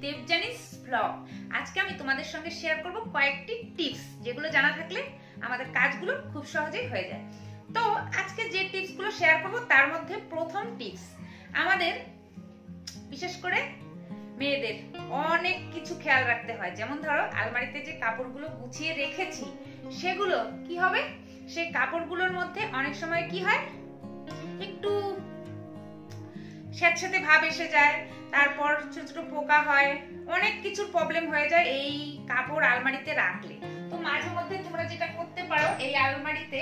Debjani's blog. আজকে আমি তোমাদের সঙ্গে শেয়ার করব কয়েকটি টিপস, যেগুলো জানা থাকলে আমাদের কাজগুলো খুব সহজেই হয়ে যায়। তো আজকে যে টিপসগুলো শেয়ার করব তার মধ্যে প্রথম টিপস, আমাদের বিশেষ করে মেয়েদের অনেক কিছু খেয়াল রাখতে হয়। যেমন ধরো, আলমারিতে যে কাপড়গুলো গুছিয়ে রেখেছি সেগুলো কি হবে, সেই কাপড়গুলোর মধ্যে অনেক সময় কি হয়, একটু স্যাঁতস্যাঁতে ভাব এসে যায়, তারপর ছোট ছোট পোকা হয়, অনেক কিছুর প্রবলেম হয়ে যায় এই কাপড় আলমারিতে রাখলে। তো মাঝে মধ্যে তোমরা যেটা করতে পারো, এই আলমারিতে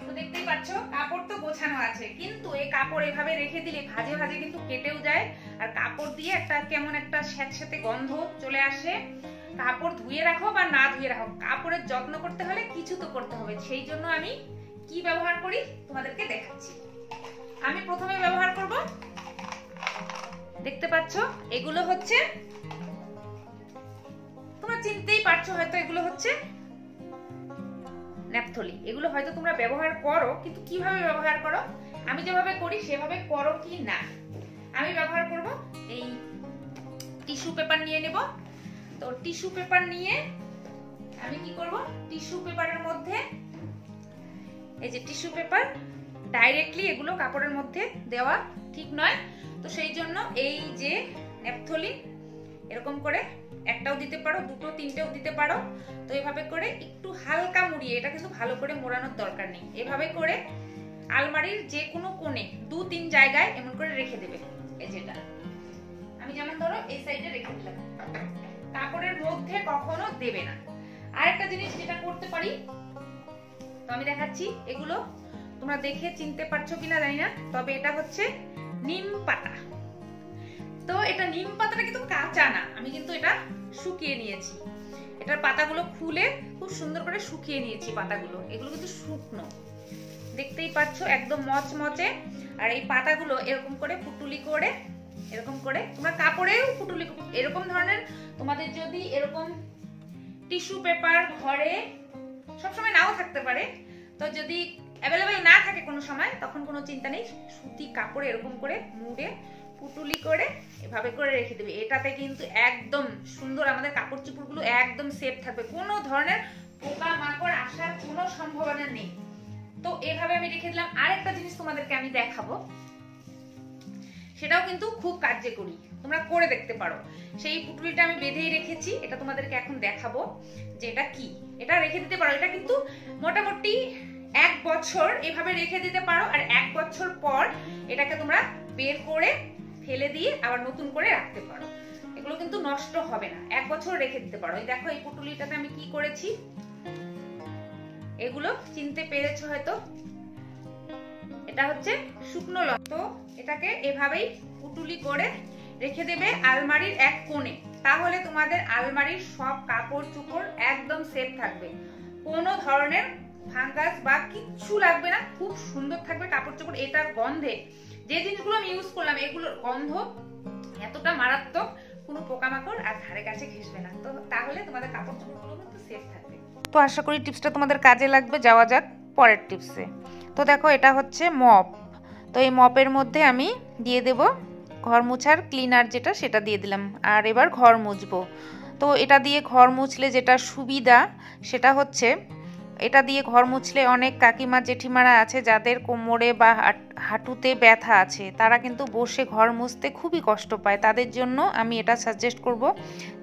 তো দেখতেই পাচ্ছ কাপড় তো গোছানো আছে, কিন্তু এই কাপড় এভাবে রেখে দিলে ভাজে ভাজে কিন্তু কেটেও যায়, আর কাপড় দিয়ে একটা কেমন একটা স্যাঁতস্যাঁতে গন্ধ চলে আসে। কাপড় ধুয়ে রাখো বা না ধুয়ে রাখো, কাপড়ের যত্ন করতে হলে কিছু তো করতে হবে। সেই জন্য আমি কি ব্যবহার করি তোমাদেরকে দেখাচ্ছি। আমি প্রথমে ব্যবহার করব, দেখতে পাচ্ছ এগুলো হচ্ছে, তোমরা চিনতেই পারছো হয়তো, এগুলো হচ্ছে ন্যাপথলি। এগুলো হয়তো তোমরা ব্যবহার করো, কিন্তু কিভাবে ব্যবহার করো, আমি যেভাবে করি সেভাবে করো কি না। আমি ব্যবহার করব এই টিস্যু পেপার নিয়ে নেব। তো টিস্যু পেপার নিয়ে আমি কি করব, টিস্যু পেপারের মধ্যে এই যে টিস্যু পেপার ডাইরেক্টলি এগুলো কাপড়ের মধ্যে দেওয়া ঠিক নয়, তো সেই জন্য এই যে ন্যাপথলি এরকম করে একটাও দিতে পারো, দুটো তিনটেও দিতে পারো। তো এভাবে করে একটু হালকা মুড়িয়ে, এটা কিন্তু ভালো করে মোড়ানোর দরকার নেই, এভাবে করে আলমারির যে কোনো কোণে 2-3 জায়গায় এমন করে রেখে দেবে। এই যেটা আমি যেমন ধরো এই সাইডে রেখে দিলাম, কাপড়ের মধ্যে কখনো দেবে না। আরেকটা জিনিস যেটা করতে পারি, তো আমি দেখাচ্ছি, এগুলো তোমরা দেখে চিনতে পারছো কিনা জানি না, তবে এটা হচ্ছে নিম পাতা। তো এটা নিম পাতাটা কিন্তু কাঁচা না, আমি কিন্তু এটা শুকিয়ে নিয়েছি। এটার পাতাগুলো খুলে খুব সুন্দর করে শুকিয়ে নিয়েছি পাতাগুলো, এগুলো কিন্তু শুকনো, দেখতেই পাচ্ছ একদম মচমচে। আর এই পাতাগুলো এরকম করে পুটুলি করে, এরকম করে তোমরা কাপড়েও পুটুলি, এরকম ধরনের তোমাদের যদি এরকম টিস্যু পেপার ঘরে সবসময় নাও থাকতে পারে, তো যদি অ্যাভেলেবেল না থাকে কোনো সময়, তখন কোনো চিন্তা নেই, সুতি কাপড়ে এরকম করে মুড়ে পুটুলি করে এভাবে করে রেখে দেবে। এটাতে কিন্তু একদম সুন্দর আমাদের কাপড় চোপড়গুলো একদম সেফ থাকবে, কোনো ধরনের পোকা মাকড় আসার কোনো সম্ভাবনা নেই। তো এভাবে আমি রেখে দিলাম। আরেকটা জিনিস তোমাদেরকে আমি দেখাবো, সেটাও কিন্তু খুব কার্যকরী, তোমরা করে দেখতে পারো। সেই পুটুলিটা আমি বেঁধেই রেখেছি, এটা তোমাদেরকে এখন দেখাবো যে এটা কি। এটা রেখে দিতে পারো, এটা কিন্তু মোটামুটি 1 বছর এভাবে রেখে দিতে পারো, আর 1 বছর পর এটাকে তোমরা বের করে ফেলে দিয়ে আবার নতুন করে রাখতে পারো, এগুলো কিন্তু নষ্ট হবে না, 1 বছর রেখে দিতে পারো। এই দেখো এই পুটুলিটাতে আমি কি করেছি, এগুলো চিনতে পেরেছো হয়তো, এটা হচ্ছে শুকনো লঙ্কা। তো এটাকে এভাবেই পুটুলি করে রেখে দেবে আলমারির এক কোণে, তাহলে তোমাদের আলমারির সব কাপড় চোপড় একদম সেফ থাকবে, কোনো ধরনের ফাঙ্গাস বা কিচ্ছু লাগবে না, খুব সুন্দর থাকবে কাপড় চোপড়। এটার গন্ধে, যে জিনিসগুলো আমি ইউজ করলাম এগুলোর গন্ধ এতটা মারাত্মক, কোনো পোকামাকড় আর ধারে কাছে ঘেঁষবে না। তো তাহলে তোমাদের কাপড় চোপড়গুলো কিন্তু সেফ থাকবে। তো আশা করি টিপসটা তোমাদের কাজে লাগবে। যাওয়া যাক পরের টিপসে। তো দেখো এটা হচ্ছে মপ। তো এই মপের মধ্যে আমি দিয়ে দেব ঘর মোছার ক্লিনার, যেটা সেটা দিয়ে দিলাম, আর এবার ঘর মুছবো। তো এটা দিয়ে ঘর মুছলে যেটা সুবিধা, সেটা হচ্ছে এটা দিয়ে ঘর মুছলে অনেক কাকিমা জেঠিমারা আছে যাদের কোমরে বা হাঁটুতে ব্যথা আছে, তারা কিন্তু বসে ঘর মুছতে খুবই কষ্ট পায়। তাদের জন্য আমি এটা সাজেস্ট করব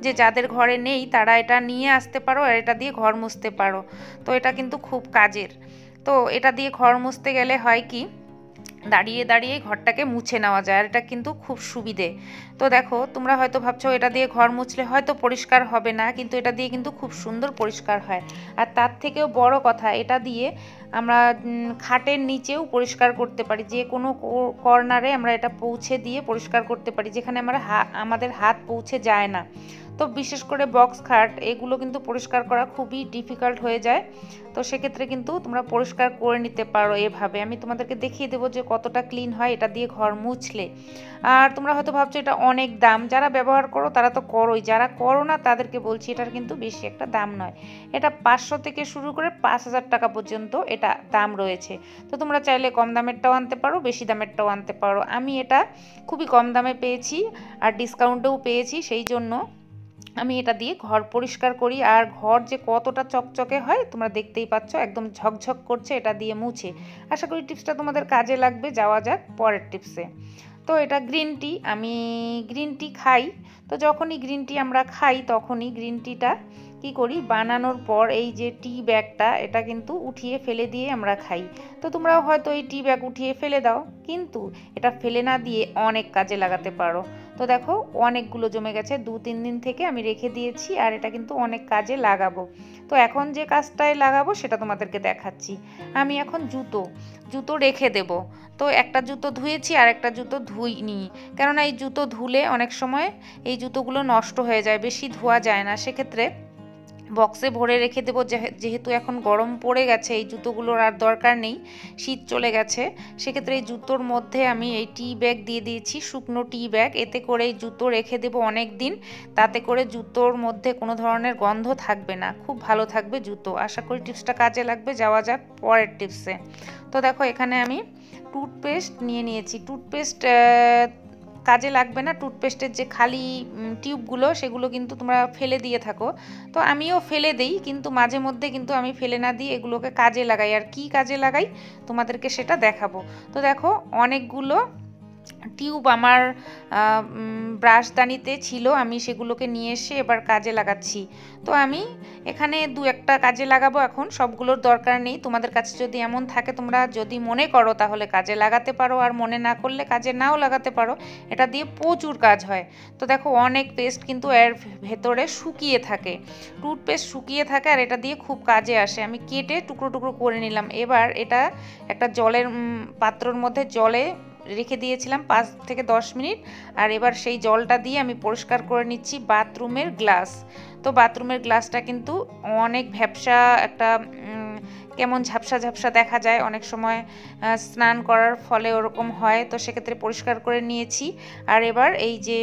যে যাদের ঘরে নেই তারা এটা নিয়ে আসতে পারো আর এটা দিয়ে ঘর মুছতে পারো। তো এটা কিন্তু খুব কাজের। তো এটা দিয়ে ঘর মুছতে গেলে হয় কি, দাঁড়িয়ে দাঁড়িয়ে ঘরটাকে মুছে নেওয়া যায়, আর এটা কিন্তু খুব সুবিধে। তো দেখো তোমরা হয়তো ভাবছো এটা দিয়ে ঘর মুছলে হয়তো পরিষ্কার হবে না, কিন্তু এটা দিয়ে কিন্তু খুব সুন্দর পরিষ্কার হয়। আর তার থেকেও বড় কথা, এটা দিয়ে আমরা খাটের নিচেও পরিষ্কার করতে পারি, যে কোনো কর্নারে আমরা এটা পৌঁছে দিয়ে পরিষ্কার করতে পারি, যেখানে আমরা আমাদের হাত পৌঁছে যায় না। তো বিশেষ করে বক্স খাট এগুলো কিন্তু পরিষ্কার করা খুবই ডিফিকাল্ট হয়ে যায়। তো সেক্ষেত্রে কিন্তু তোমরা পরিষ্কার করে নিতে পারো এভাবে। আমি তোমাদেরকে দেখিয়ে দেবো যে কতটা ক্লিন হয় এটা দিয়ে ঘর মুছলে। আর তোমরা হয়তো ভাবছো এটা অনেক দাম, যারা ব্যবহার করো তারা তো করোই, যারা করো না তাদেরকে বলছি এটার কিন্তু বেশি একটা দাম নয়। এটা 500 থেকে শুরু করে 5000 টাকা পর্যন্ত এটা দাম রয়েছে। তো তোমরা চাইলে কম দামেরটাও আনতে পারো, বেশি দামেরটাও আনতে পারো। আমি এটা খুবই কম দামে পেয়েছি আর ডিসকাউন্টেও পেয়েছি, সেই জন্য আমি এটা দিয়ে ঘর পরিষ্কার করি। আর ঘর যে কতটা চকচকে হয় তোমরা দেখতেই পাচ্ছ, একদম ঝকঝক করছে এটা দিয়ে মুছে। আশা করি টিপসটা তোমাদের কাজে লাগবে। যাওয়া যাক পরের টিপসে। তো এটা গ্রিন টি, আমি গ্রিন টি খাই। তো যখনই গ্রিন টি আমরা খাই তখনই গ্রিন টিটা কি করি, বানানোর পর এই যে টি ব্যাগটা এটা কিন্তু উঠিয়ে ফেলে দিয়ে আমরা খাই। তো তোমরাও হয়তো এই টি ব্যাগ উঠিয়ে ফেলে দাও, কিন্তু এটা ফেলে না দিয়ে অনেক কাজে লাগাতে পারো। তো দেখো অনেকগুলো জমে গেছে, 2-3 দিন থেকে আমি রেখে দিয়েছি আর এটা কিন্তু অনেক কাজে লাগাবো। তো এখন যে কাজটায় লাগাবো সেটা তোমাদেরকে দেখাচ্ছি। আমি এখন জুতো রেখে দেব। তো একটা জুতো ধুয়েছি আর একটা জুতো ধুইনি, কেননা এই জুতো ধুলে অনেক সময় এই জুতোগুলো নষ্ট হয়ে যায়, বেশি ধোয়া যায় না। সেক্ষেত্রে বক্সে ভরে রেখে দেবো। যেহেতু এখন গরম পড়ে গেছে, এই জুতোগুলোর আর দরকার নেই, শীত চলে গেছে। সেক্ষেত্রে এই জুতোর মধ্যে আমি এই টি ব্যাগ দিয়ে দিয়েছি, শুকনো টি ব্যাগ। এতে করে এই জুতো রেখে দেবো অনেক দিন, তাতে করে জুতোর মধ্যে কোনো ধরনের গন্ধ থাকবে না, খুব ভালো থাকবে জুতো। আশা করি টিপসটা কাজে লাগবে। যাওয়া যাক পরের টিপসে। তো দেখো এখানে আমি টুথপেস্ট নিয়ে নিয়েছি। টুথপেস্ট কাজে লাগবে না, টুথপেস্টের যে খালি টিউবগুলো সেগুলো কিন্তু তোমরা ফেলে দিয়ে থাকো। তো আমিও ফেলে দিই, কিন্তু মাঝে মধ্যে কিন্তু আমি ফেলে না দিয়ে এগুলোকে কাজে লাগাই। আর কি কাজে লাগাই তোমাদেরকে সেটা দেখাবো। তো দেখো অনেকগুলো টিউব আমার ব্রাশদানিতে ছিল, আমি সেগুলোকে নিয়ে এসে এবার কাজে লাগাচ্ছি। তো আমি এখানে 2-1টা কাজে লাগাবো, এখন সবগুলোর দরকার নেই। তোমাদের কাছে যদি এমন থাকে, তোমরা যদি মনে করো তাহলে কাজে লাগাতে পারো, আর মনে না করলে কাজে নাও লাগাতে পারো। এটা দিয়ে প্রচুর কাজ হয়। তো দেখো অনেক পেস্ট কিন্তু এর ভেতরে শুকিয়ে থাকে, টুথপেস্ট শুকিয়ে থাকে, আর এটা দিয়ে খুব কাজে আসে। আমি কেটে টুকরো টুকরো করে নিলাম। এবার এটা একটা জলের পাত্রর মধ্যে জলে রেখে দিয়েছিলাম 5 থেকে 10 মিনিট। আর এবার সেই জলটা দিয়ে আমি পরিষ্কার করে নিচ্ছি বাথরুমের গ্লাস। তো বাথরুমের গ্লাসটা কিন্তু অনেক ভ্যাপসা, একটা কেমন ঝাপসা ঝাপসা দেখা যায় অনেক সময়, স্নান করার ফলে ওরকম হয়। তো সেক্ষেত্রে পরিষ্কার করে নিয়েছি। আর এবার এই যে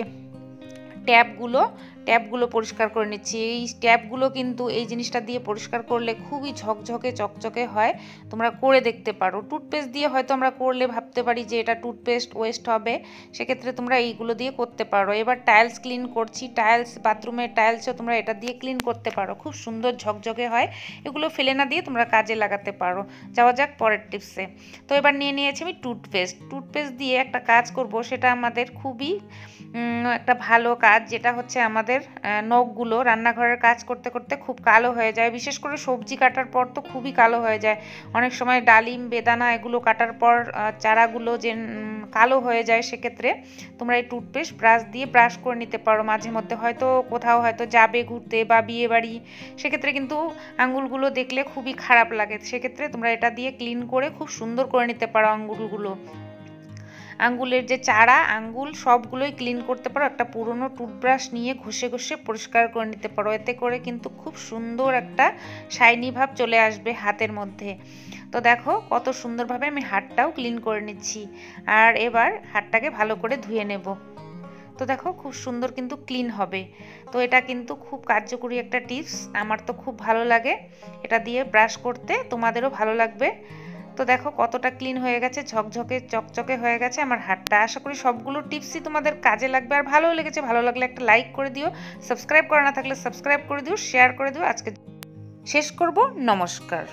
ট্যাপগুলো পরিষ্কার করে নিচ্ছি। এই ট্যাপগুলো কিন্তু এই জিনিসটা দিয়ে পরিষ্কার করলে খুবই ঝকঝকে চকচকে হয়, তোমরা করে দেখতে পারো। টুথপেস্ট দিয়ে হয়তো আমরা করলে ভাবতে পারি যে এটা টুথপেস্ট ওয়েস্ট হবে, সেক্ষেত্রে তোমরা এইগুলো দিয়ে করতে পারো। এবার টাইলস ক্লিন করছি, বাথরুমের টাইলসও তোমরা এটা দিয়ে ক্লিন করতে পারো, খুব সুন্দর ঝকঝকে হয়। এগুলো ফেলে না দিয়ে তোমরা কাজে লাগাতে পারো। যাওয়া যাক পরের টিপসে। তো এবার নিয়ে নিয়েছি আমি টুথপেস্ট দিয়ে একটা কাজ করব, সেটা আমাদের খুবই একটা ভালো কাজ, যেটা হচ্ছে আমাদের নখগুলো রান্নাঘরের কাজ করতে করতে খুব কালো হয়ে যায়। বিশেষ করে সবজি কাটার পর তো খুবই কালো হয়ে যায়। অনেক সময় ডালিম, বেদানা এগুলো কাটার পর চারাগুলো যে কালো হয়ে যায়, সেক্ষেত্রে তোমরা এই টুথপেস্ট ব্রাশ দিয়ে ব্রাশ করে নিতে পারো। মাঝে মধ্যে হয়তো কোথাও হয়তো যাবে ঘুরতে বা বিয়ে বাড়ি, সেক্ষেত্রে কিন্তু আঙ্গুলগুলো দেখলে খুবই খারাপ লাগে। সেক্ষেত্রে তোমরা এটা দিয়ে ক্লিন করে খুব সুন্দর করে নিতে পারো আঙ্গুলগুলো। আঙ্গুলের যে চারা, আঙ্গুল সবগুলোই ক্লিন করতে পারো। একটা পুরনো টুথব্রাশ নিয়ে ঘষে ঘষে পরিষ্কার করে নিতে পারো। এতে করে কিন্তু খুব সুন্দর একটা শাইনি ভাব চলে আসবে হাতের মধ্যে। তো দেখো কত সুন্দরভাবে আমি হাতটাও ক্লিন করে নিচ্ছি। আর এবার হাতটাকে ভালো করে ধুয়ে নেব। তো দেখো খুব সুন্দর কিন্তু ক্লিন হবে। তো এটা কিন্তু খুব কার্যকরী একটা টিপস, আমার তো খুব ভালো লাগে এটা দিয়ে ব্রাশ করতে, তোমাদেরও ভালো লাগবে। তো দেখো কতটা ক্লিন হয়ে গেছে, ঝকঝকে চকচকে হয়ে গেছে আমার হাতটা। আশা করি সবগুলো টিপসই তোমাদের কাজে লাগবে। আর ভালো লেগেছে, ভালো লাগলে একটা লাইক করে দিও, সাবস্ক্রাইব করা না থাকলে সাবস্ক্রাইব করে দিও, শেয়ার করে দিও। আজকে শেষ করব, নমস্কার।